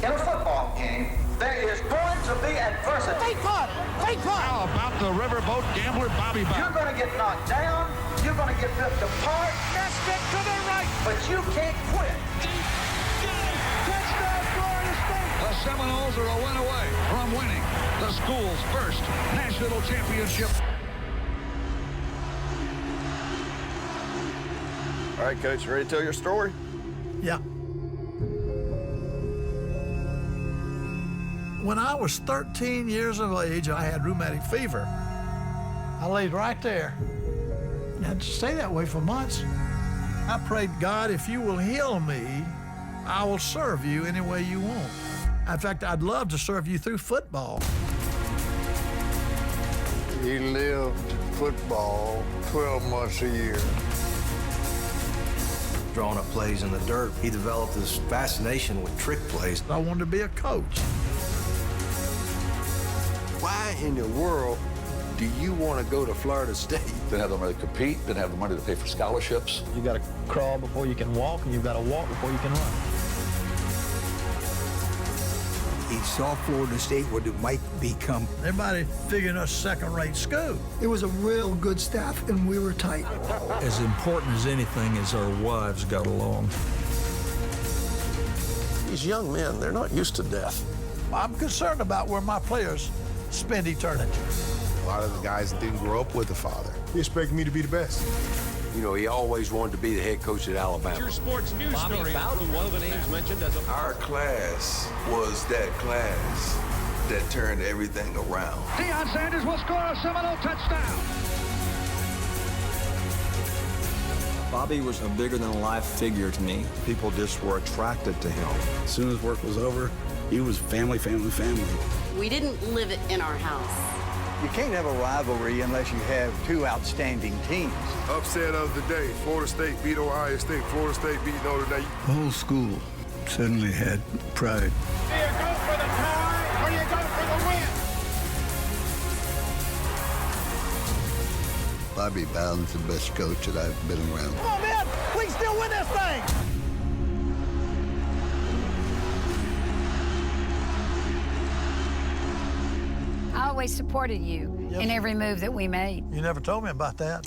In a football game, there is going to be adversity. Fake punt! Fake punt! How about the riverboat gambler Bobby Bowden? You're going to get knocked down. You're going to get ripped apart. That's it to the right! But you can't quit. Touchdown, Florida State! The Seminoles are a win away from winning the school's first national championship. All right, Coach, you ready to tell your story? Yeah. When I was 13 years of age, I had rheumatic fever. I laid right there. I had to stay that way for months. I prayed, God, if you will heal me, I will serve you any way you want. In fact, I'd love to serve you through football. He lived football 12 months a year. Drawing up plays in the dirt, he developed this fascination with trick plays. I wanted to be a coach. Why in the world do you want to go to Florida State? Didn't have the money to compete, didn't have the money to pay for scholarships. You got to crawl before you can walk, and you've got to walk before you can run. He saw Florida State what it might become. Everybody figured us second-rate school. It was a real good staff, and we were tight. As important as anything is our wives got along. These young men, they're not used to death. I'm concerned about where my players spend eternity. A lot of the guys didn't grow up with a father. He expected me to be the best. You know, he always wanted to be the head coach at Alabama. Your sports news Bobby story. Bowden, one of the names mentioned as a... Our class was that class that turned everything around. Deion Sanders will score a Seminole touchdown. Bobby was a bigger-than-life figure to me. People just were attracted to him. As soon as work was over, he was family, family, family. We didn't live it in our house. You can't have a rivalry unless you have two outstanding teams. Upset of the day, Florida State beat Ohio State, Florida State beat Notre Dame. The whole school suddenly had pride. Do you go for the tie or you go for the win? Bobby Bowden's the best coach that I've been around. Come on, man! We can still win this thing! I always supported you in every move that we made. You never told me about that.